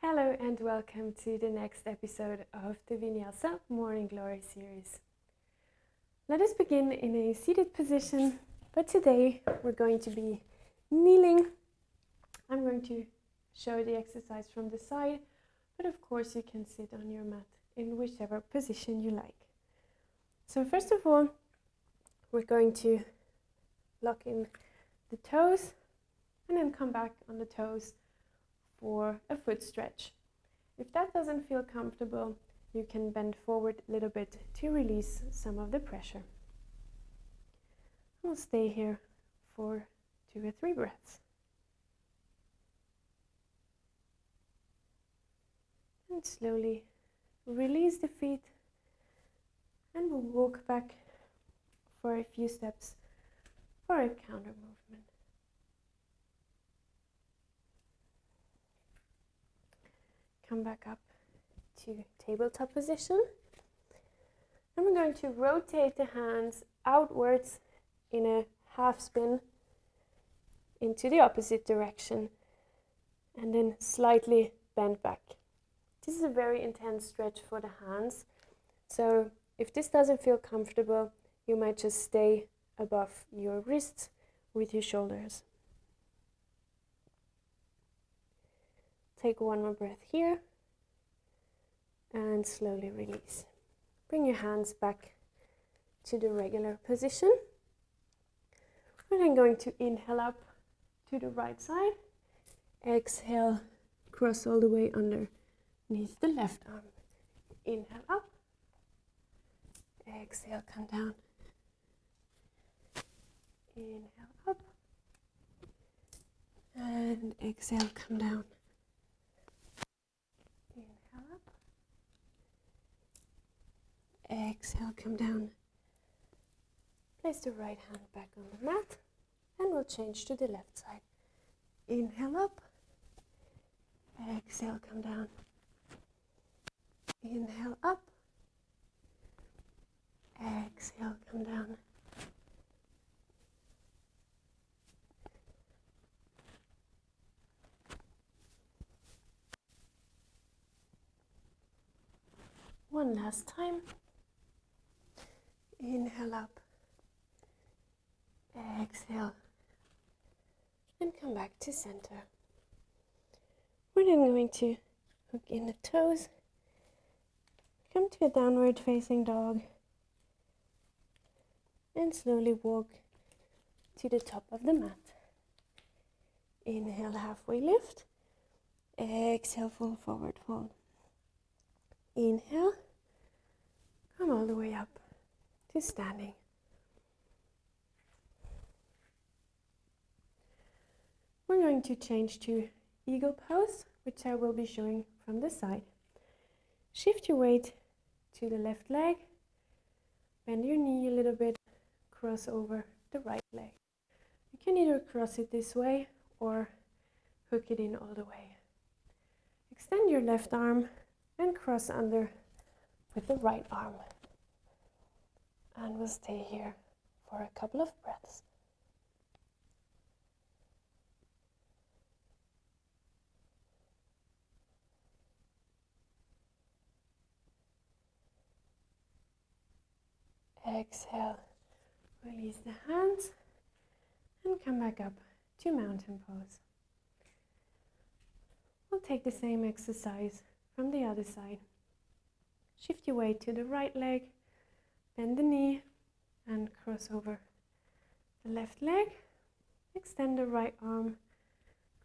Hello and welcome to the next episode of the Vinyasa Morning Glory series. Let us begin in a seated position, but today we're going to be kneeling. I'm going to show the exercise from the side, but of course you can sit on your mat in whichever position you like. So first of all, we're going to lock in the toes and then come back on the toes for a foot stretch. If that doesn't feel comfortable, you can bend forward a little bit to release some of the pressure. We'll stay here for 2 or 3 breaths. And slowly release the feet and we'll walk back for a few steps for a counter movement. Come back up to tabletop position. And we're going to rotate the hands outwards in a half spin into the opposite direction and then slightly bend back. This is a very intense stretch for the hands. So if this doesn't feel comfortable, you might just stay above your wrists with your shoulders. Take one more breath here and slowly release. Bring your hands back to the regular position. We're then going to inhale up to the right side. Exhale, cross all the way underneath the left arm. Inhale up. Exhale, come down. Inhale up. And exhale, come down. Inhale up. Exhale, come down. Place the right hand back on the mat and we'll change to the left side. Inhale up. Exhale, come down. Inhale up. Exhale, come down. One last time. Inhale up. Exhale. And come back to center. We're then going to hook in the toes. Come to a downward facing dog. And slowly walk to the top of the mat. Inhale, halfway lift. Exhale, full forward fold. Inhale, come all the way up to standing. We're going to change to eagle pose, which I will be showing from the side. Shift your weight to the left leg, bend your knee a little bit, cross over the right leg. You can either cross it this way or hook it in all the way. Extend your left arm and cross under with the right arm. And we'll stay here for a couple of breaths. Exhale, release the hands and come back up to mountain pose. We'll take the same exercise from the other side. Shift your weight to the right leg, bend the knee and cross over the left leg. Extend the right arm,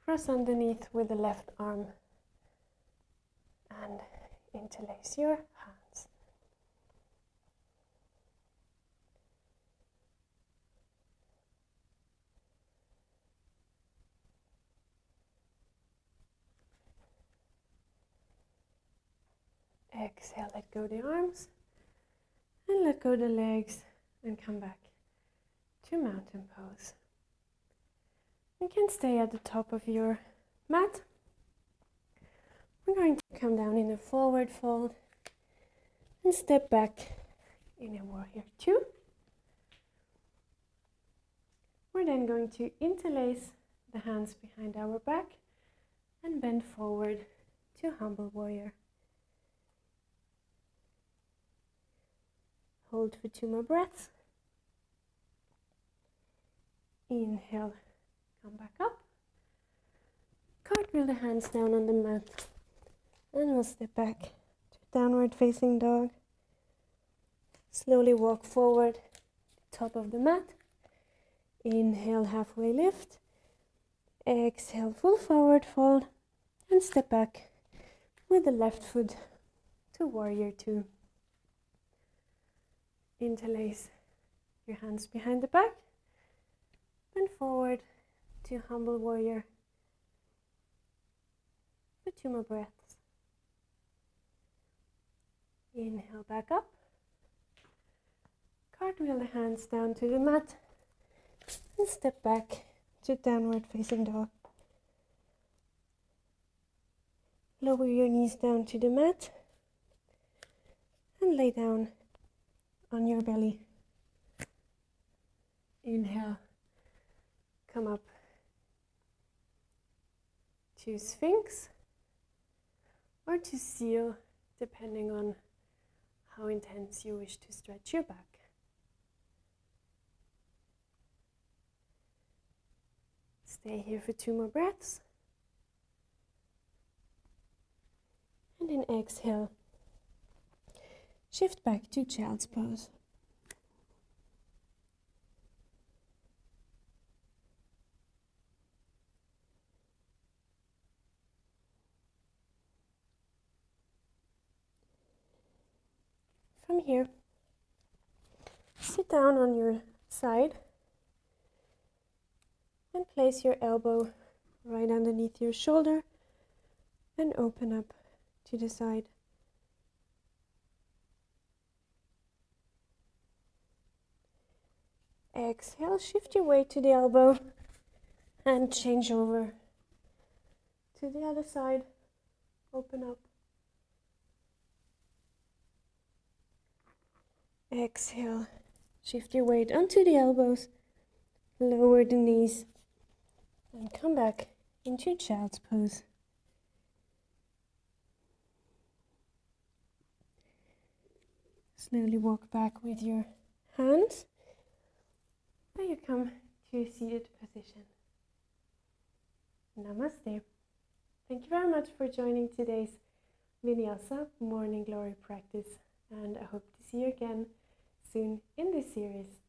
cross underneath with the left arm and interlace your hands. Exhale, let go the arms and let go the legs and come back to mountain pose. You can stay at the top of your mat. We're going to come down in a forward fold and step back in a warrior 2. We're then going to interlace the hands behind our back and bend forward to humble warrior. Hold for 2 more breaths. Inhale, come back up. Cartwheel the hands down on the mat. And we'll step back to downward facing dog. Slowly walk forward, top of the mat. Inhale, halfway lift. Exhale, full forward fold. And step back with the left foot to warrior 2. Interlace your hands behind the back. Bend forward to humble warrior. For 2 more breaths. Inhale, back up. Cartwheel the hands down to the mat. And step back to downward facing dog. Lower your knees down to the mat. And lay down on your belly. Inhale. Come up to Sphinx or to Seal, depending on how intense you wish to stretch your back. Stay here for 2 more breaths. And then exhale. Shift back to child's pose. From here, sit down on your side and place your elbow right underneath your shoulder and open up to the side. Exhale, shift your weight to the elbow and change over to the other side. Open up. Exhale, shift your weight onto the elbows, lower the knees, and come back into child's pose. Slowly walk back with your hands, and you come to a seated position. Namaste. Thank you very much for joining today's Vinyasa Morning Glory practice, and I hope to see you again soon in this series.